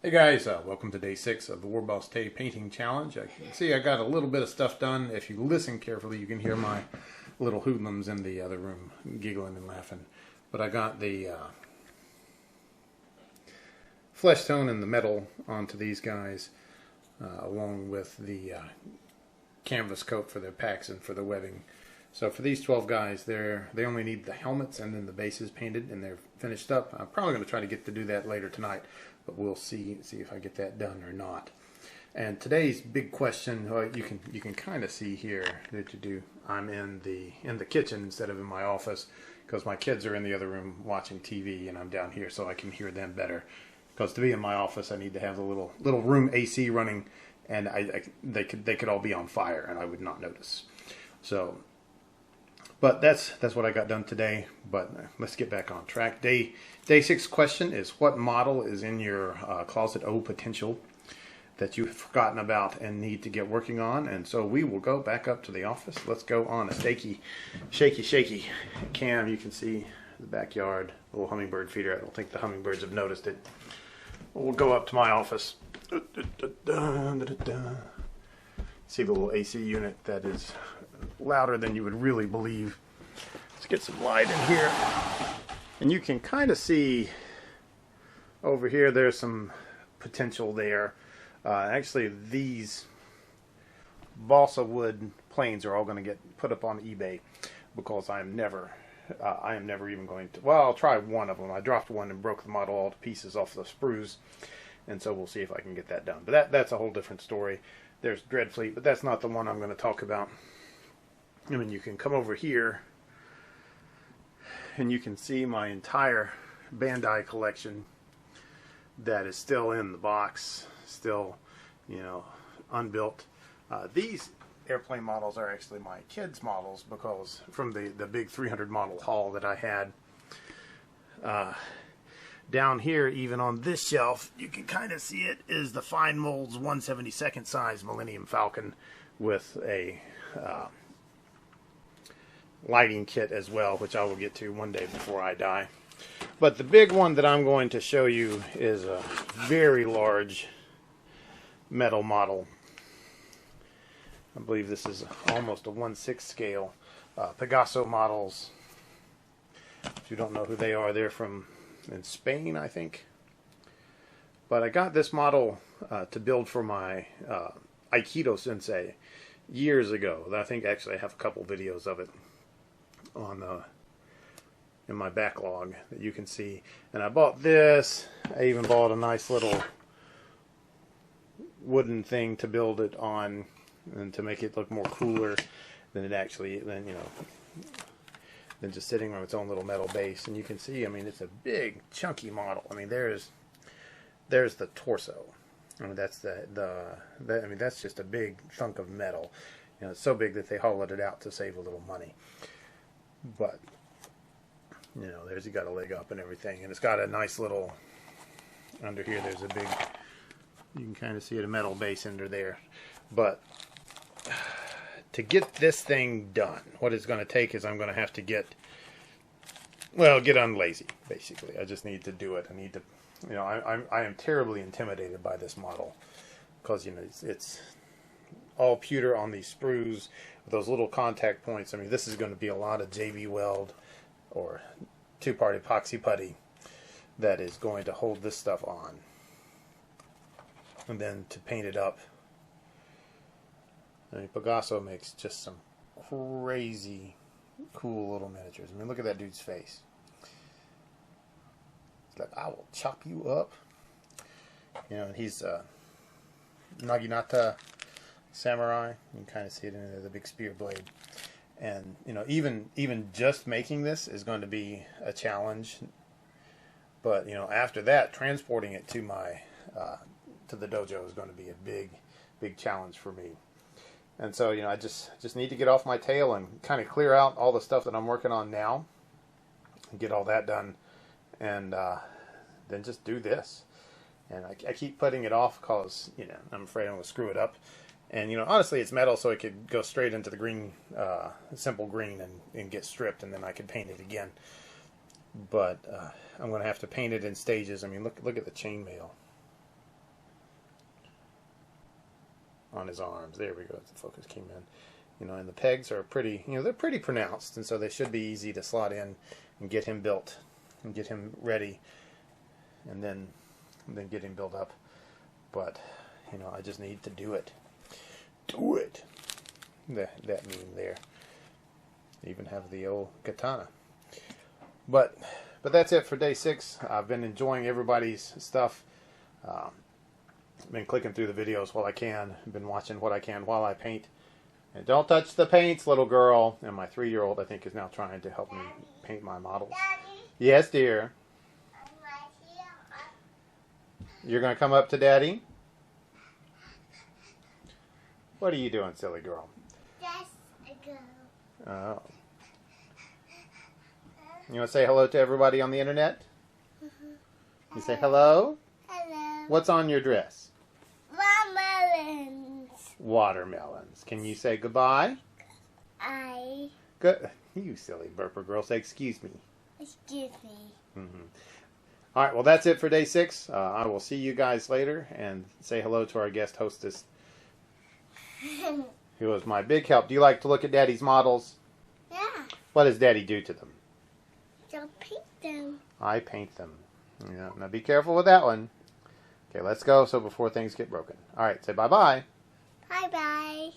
Hey guys, welcome to day 6 of the Warboss Tay Painting Challenge. I can see I got a little bit of stuff done. If you listen carefully, you can hear my little hoodlums in the other room giggling and laughing. But I got the flesh tone and the metal onto these guys, along with the canvas coat for their packs and for the webbing. So for these 12 guys, they only need the helmets and then the bases painted, and they're finished up. I'm probably going to try to get to do that later tonight, but we'll see if I get that done or not. And today's big question, well, you can kind of see here that you do. I'm in the kitchen instead of in my office because my kids are in the other room watching TV, and I'm down here so I can hear them better. Because to be in my office, I need to have the little room AC running, and they could all be on fire, and I would not notice. So. But that's what I got done today. But let's get back on track. Day 6 question is, what model is in your closet O potential that you've forgotten about and need to get working on? And so we will go back up to the office. Let's go on a shaky cam. You can see the backyard, little hummingbird feeder. I don't think the hummingbirds have noticed it. We'll go up to my office. See the little AC unit that is louder than you would really believe. Let's get some light in here. And you can kind of see over here there's some potential there. Actually, these balsa wood planes are all going to get put up on eBay because I am never even going to. Well, I'll try one of them. I dropped one and broke the model all to pieces off the sprues, and so we'll see if I can get that done. But that's a whole different story. There's Dreadfleet, but that's not the one I'm going to talk about. I mean, you can come over here and you can see my entire Bandai collection that is still in the box, still, unbuilt. These airplane models are actually my kids' models because from the big 300 model haul that I had. Down here, even on this shelf, you can kind of see it, is the Fine Molds 1/72nd size Millennium Falcon with a lighting kit as well, which I will get to one day before I die. But the big one that I'm going to show you is a very large metal model. I believe this is almost a 1/6 scale. Pegaso models. If you don't know who they are, they're from in Spain, I think. But I got this model to build for my Aikido sensei years ago. I think actually I have a couple videos of it on in my backlog that you can see. And I bought this. I even bought a nice little wooden thing to build it on and to make it look more cooler than it actually than just sitting on its own little metal base. And you can see, I mean, it's a big chunky model. I mean, there's the torso. I mean, that's I mean, that's just a big chunk of metal. It's so big that they hollowed it out to save a little money. But there's, you got a leg up and everything, and it's got a nice little under here. There's a big, you can kind of see it, a metal base under there. But to get this thing done, what it's going to take is I'm going to have to get unlazy, basically. I just need to do it. I need to, I am terribly intimidated by this model because, it's all pewter on these sprues with those little contact points. I mean, this is going to be a lot of JV Weld or two-part epoxy putty that is going to hold this stuff on. And then to paint it up, I mean, Pegaso makes just some crazy cool little miniatures. I mean, look at that dude's face. It's like, I will chop you up. And he's Naginata samurai. You can kind of see it in there, the big spear blade. And, even just making this is going to be a challenge. But, after that, transporting it to my to the dojo is going to be a big challenge for me. And so, I just need to get off my tail and kind of clear out all the stuff that I'm working on now and get all that done, and then just do this. And I keep putting it off because, I'm afraid I'm going to screw it up. And, honestly, it's metal, so it could go straight into the green, simple green, and get stripped, and then I could paint it again. But I'm going to have to paint it in stages. I mean, look at the chainmail. on his arms. There we go. The focus came in. You know, and the pegs are pretty, you know, they're pretty pronounced, and so they should be easy to slot in and get him built and get him ready, and then get him built up. But, you know, I just need to do it. Do it. That meme there. Even have the old katana. But that's it for day 6. I've been enjoying everybody's stuff. Been clicking through the videos while I can. Been watching what I can while I paint. And don't touch the paints, little girl. And my 3-year-old, I think, is now trying to help me paint my models. Daddy, Yes, dear. I'm right here. You're going to come up to Daddy? What are you doing, silly girl? That's a girl. Oh. You want to say hello to everybody on the internet? You say hello? Hello. What's on your dress? Watermelons. Watermelons. Can you say goodbye? Good. You silly burper girl. Say excuse me. Excuse me. Mm-hmm. All right. Well, that's it for day 6. I will see you guys later, and say hello to our guest hostess, who was my big help. Do you like to look at Daddy's models? Yeah. What does Daddy do to them? Don't paint them. I paint them. Yeah. Now be careful with that one. Okay, let's go. So before things get broken. All right. Say bye-bye. Bye-bye.